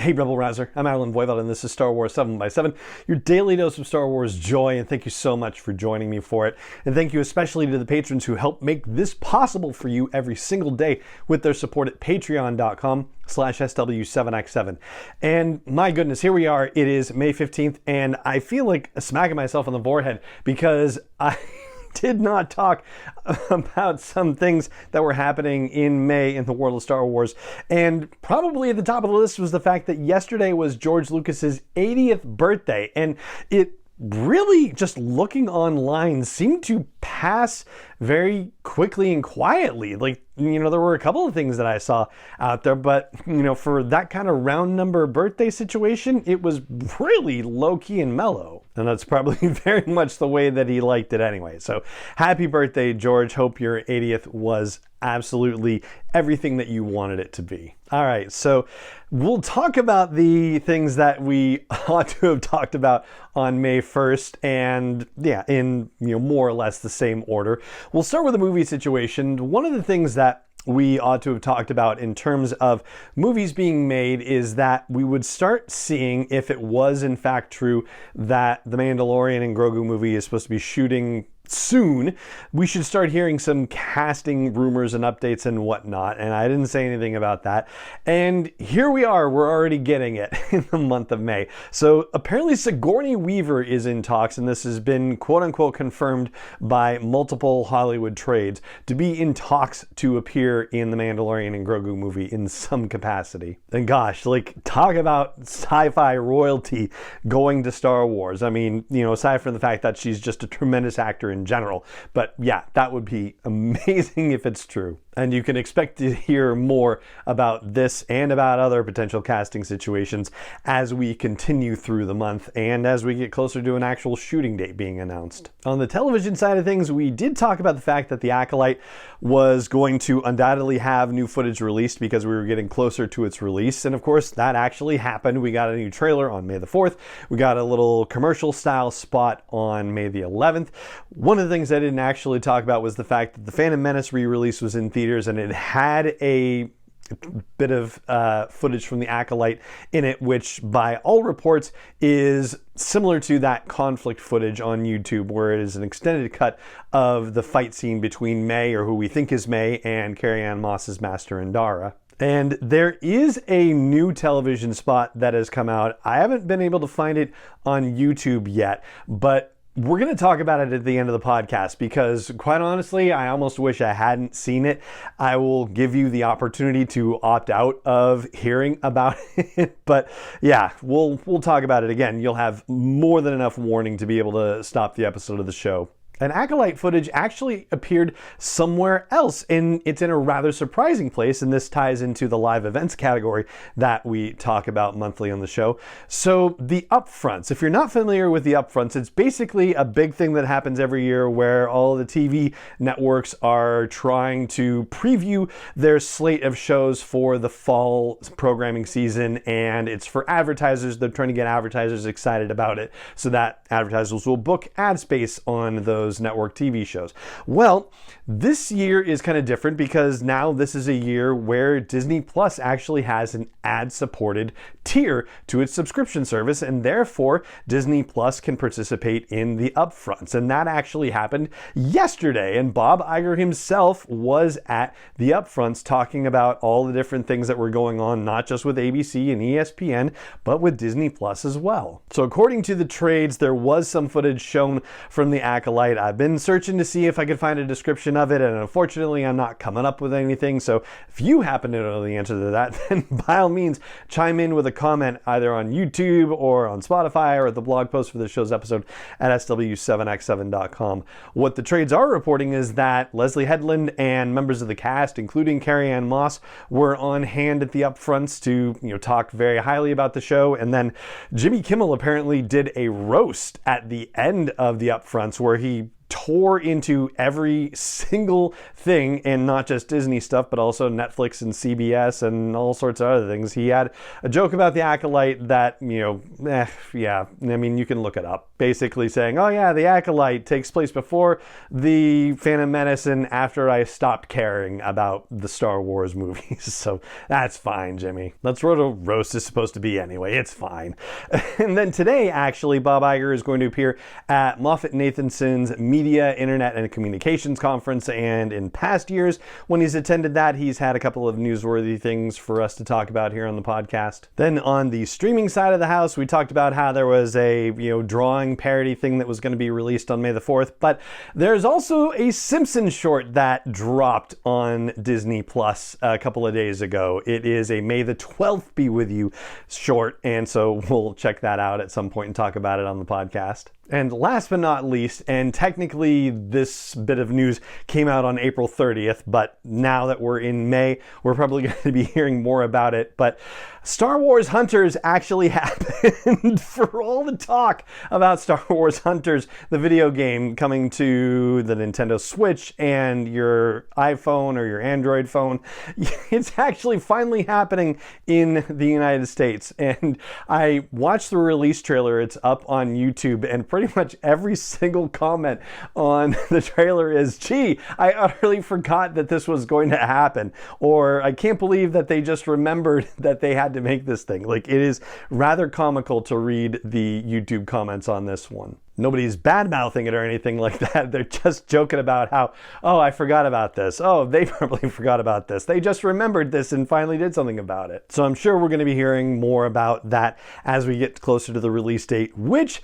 Hey Rebel Rouser, I'm Alan Voivod and this is Star Wars 7x7, your daily dose of Star Wars joy, and thank you so much for joining me for it. And thank you especially to the patrons who help make this possible for you every single day with their support at patreon.com/SW7x7. And my goodness, here we are, it is May 15th, and I feel like smacking myself on the forehead because I did not talk about some things that were happening in May in the world of Star Wars. And probably at the top of the list was the fact that yesterday was George Lucas's 80th birthday. And it really, just looking online, seemed to pass very quickly and quietly. Like, there were a couple of things that I saw out there, but, for that kind of round number birthday situation, it was really low-key and mellow. And that's probably very much the way that he liked it anyway. So happy birthday, George. Hope your 80th was absolutely everything that you wanted it to be. All right, so we'll talk about the things that we ought to have talked about on May 1st, and in more or less the same order. We'll start with the movie situation. One of the things that we ought to have talked about in terms of movies being made is that we would start seeing, if it was in fact true that the Mandalorian and Grogu movie is supposed to be shooting soon, we should start hearing some casting rumors and updates and whatnot, and I didn't say anything about that. And here we are, we're already getting it in the month of May. So apparently Sigourney Weaver is in talks, and this has been quote-unquote confirmed by multiple Hollywood trades, to be in talks to appear in the Mandalorian and Grogu movie in some capacity. And gosh, talk about sci-fi royalty going to Star Wars. I mean, aside from the fact that she's just a tremendous actor in general. But yeah, that would be amazing if it's true. And you can expect to hear more about this and about other potential casting situations as we continue through the month and as we get closer to an actual shooting date being announced. On the television side of things, we did talk about the fact that The Acolyte was going to undoubtedly have new footage released because we were getting closer to its release. And of course, that actually happened. We got a new trailer on May the 4th. We got a little commercial style spot on May the 11th. One of the things I didn't actually talk about was the fact that the Phantom Menace re-release was in theaters, and it had a bit of footage from The Acolyte in it, which by all reports is similar to that conflict footage on YouTube, where it is an extended cut of the fight scene between May, or who we think is May, and Carrie-Anne Moss's Master Indara. And there is a new television spot that has come out. I haven't been able to find it on YouTube yet, but we're going to talk about it at the end of the podcast because, quite honestly, I almost wish I hadn't seen it. I will give you the opportunity to opt out of hearing about it. But yeah, we'll talk about it again. You'll have more than enough warning to be able to stop the episode of the show. And Acolyte footage actually appeared somewhere else, and it's in a rather surprising place, and this ties into the live events category that we talk about monthly on the show. So the upfronts, if you're not familiar with the upfronts, it's basically a big thing that happens every year where all the TV networks are trying to preview their slate of shows for the fall programming season, and it's for advertisers. They're trying to get advertisers excited about it so that advertisers will book ad space on those network TV shows. Well, this year is kind of different because now this is a year where Disney Plus actually has an ad-supported tier to its subscription service, and therefore Disney Plus can participate in the upfronts. And that actually happened yesterday, and Bob Iger himself was at the upfronts talking about all the different things that were going on, not just with ABC and ESPN, but with Disney Plus as well. So according to the trades, there was some footage shown from The Acolyte. I've been searching to see if I could find a description of it, and unfortunately I'm not coming up with anything. So if you happen to know the answer to that, then by all means chime in with a comment either on YouTube or on Spotify or at the blog post for this show's episode at SW7x7.com. What the trades are reporting is that Leslie Headland and members of the cast, including Carrie-Anne Moss, were on hand at the upfronts to talk very highly about the show. And then Jimmy Kimmel apparently did a roast at the end of the upfronts where he tore into every single thing, and not just Disney stuff, but also Netflix and CBS and all sorts of other things. He had a joke about the Acolyte that, you can look it up. Basically saying, oh yeah, the Acolyte takes place before the Phantom Menace and after I stopped caring about the Star Wars movies. So that's fine, Jimmy. That's what a roast is supposed to be anyway. It's fine. And then today, actually, Bob Iger is going to appear at Moffett-Nathanson's Media, Internet, and Communications Conference, and in past years, when he's attended that, he's had a couple of newsworthy things for us to talk about here on the podcast. Then on the streaming side of the house, we talked about how there was a drawing parody thing that was going to be released on May the 4th, but there's also a Simpsons short that dropped on Disney Plus a couple of days ago. It is a May the 12th Be With You short, and so we'll check that out at some point and talk about it on the podcast. And last but not least, and technically this bit of news came out on April 30th, but now that we're in May, we're probably going to be hearing more about it. But Star Wars Hunters actually happened. For all the talk about Star Wars Hunters, the video game coming to the Nintendo Switch and your iPhone or your Android phone, it's actually finally happening in the United States. And I watched the release trailer. It's up on YouTube, and pretty much every single comment on the trailer is, gee, I utterly forgot that this was going to happen, or I can't believe that they just remembered that they had to make this thing. Like, it is rather comical to read the YouTube comments on this one. Nobody's bad-mouthing it or anything like that. They're just joking about how, oh, I forgot about this. Oh, they probably forgot about this. They just remembered this and finally did something about it. So I'm sure we're going to be hearing more about that as we get closer to the release date, which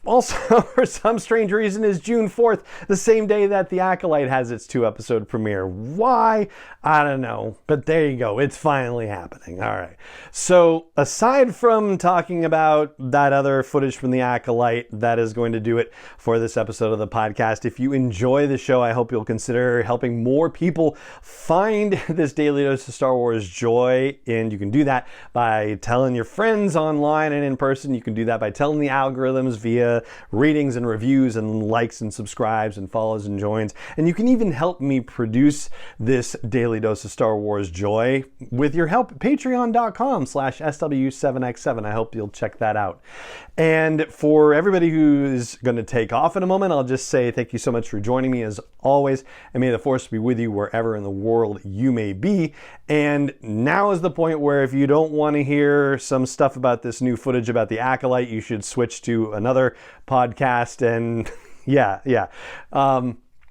also, for some strange reason, is June 4th, the same day that The Acolyte has its 2-episode premiere. Why? I don't know. But there you go. It's finally happening. All right. So, aside from talking about that other footage from The Acolyte, that is going to do it for this episode of the podcast. If you enjoy the show, I hope you'll consider helping more people find this daily dose of Star Wars joy. And you can do that by telling your friends online and in person. You can do that by telling the algorithms via ratings and reviews and likes and subscribes and follows and joins. And you can even help me produce this daily dose of Star Wars joy with your help at patreon.com/SW7X7. I hope you'll check that out. And for everybody who's going to take off in a moment, I'll just say thank you so much for joining me as always, and may the Force be with you wherever in the world you may be. And now is the point where if you don't want to hear some stuff about this new footage about the Acolyte, you should switch to another podcast. And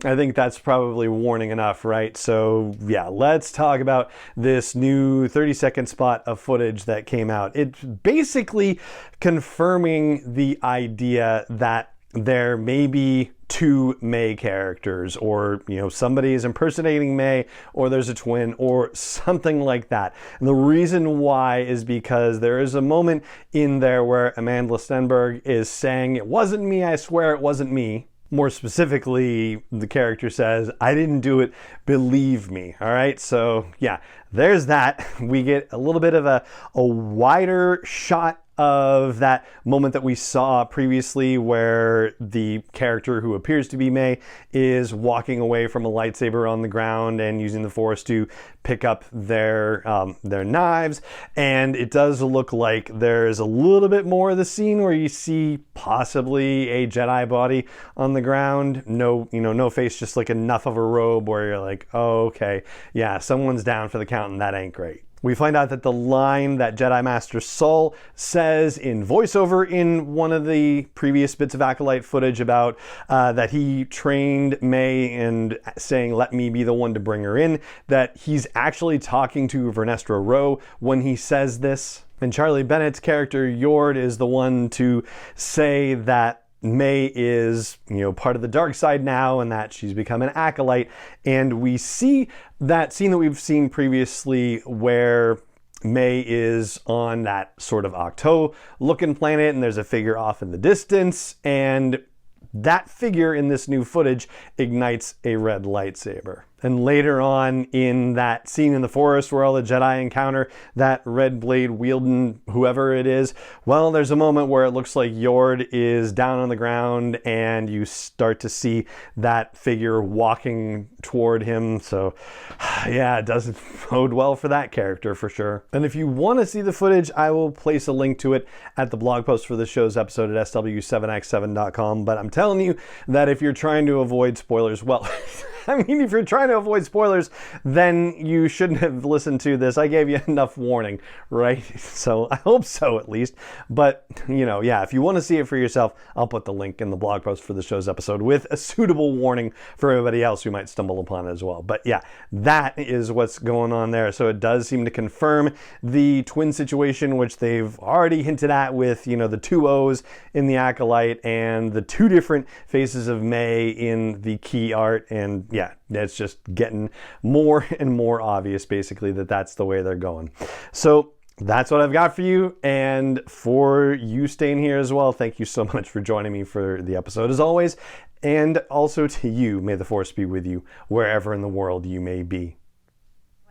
I think that's probably warning enough, right? So yeah, let's talk about this new 30-second spot of footage that came out. It's basically confirming the idea that there may be two May characters, or somebody is impersonating May, or there's a twin, or something like that. And the reason why is because there is a moment in there where Amanda Stenberg is saying, "It wasn't me, I swear it wasn't me." More specifically, the character says, "I didn't do it, believe me." All right, so yeah, there's that. We get a little bit of a wider shot of that moment that we saw previously, where the character who appears to be May is walking away from a lightsaber on the ground and using the Force to pick up their knives. And it does look like there's a little bit more of the scene where you see possibly a Jedi body on the ground. No face, just like enough of a robe where you're like, oh, okay, yeah, someone's down for the count, and that ain't great. We find out that the line that Jedi Master Saul says in voiceover in one of the previous bits of Acolyte footage about that he trained May and saying, "Let me be the one to bring her in," that he's actually talking to Vernestra Rowe when he says this. And Charlie Bennett's character, Yord, is the one to say that May is, part of the dark side now, and that she's become an acolyte. And we see that scene that we've seen previously where May is on that sort of Octo looking planet, and there's a figure off in the distance, and that figure in this new footage ignites a red lightsaber. And later on in that scene in the forest where all the Jedi encounter that red blade wielding whoever it is, well, there's a moment where it looks like Yord is down on the ground and you start to see that figure walking toward him. So yeah, it doesn't bode well for that character for sure. And if you want to see the footage, I will place a link to it at the blog post for the show's episode at sw7x7.com. But I'm telling you that if you're trying to avoid spoilers, well, I mean, if you're trying to avoid spoilers, then you shouldn't have listened to this. I gave you enough warning, right? So I hope so, at least. But, you know, yeah, if you want to see it for yourself, I'll put the link in the blog post for the show's episode with a suitable warning for everybody else who might stumble upon it as well. But yeah, that is what's going on there. So it does seem to confirm the twin situation, which they've already hinted at with, you know, the two O's in the Acolyte and the two different faces of May in the key art. And yeah, it's just getting more and more obvious, basically, that that's the way they're going. So that's what I've got for you. And for you staying here as well, thank you so much for joining me for the episode as always. And also to you, may the Force be with you wherever in the world you may be.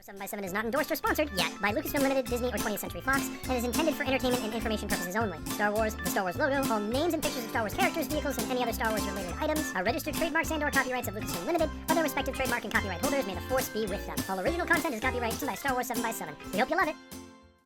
7x7 is not endorsed or sponsored yet by Lucasfilm Limited, Disney, or 20th Century Fox, and is intended for entertainment and information purposes only. Star Wars, the Star Wars logo, all names and pictures of Star Wars characters, vehicles, and any other Star Wars related items are registered trademarks and/or copyrights of Lucasfilm Limited, or their respective trademark and copyright holders. May the Force be with them. All original content is copyrighted by Star Wars 7x7. We hope you love it.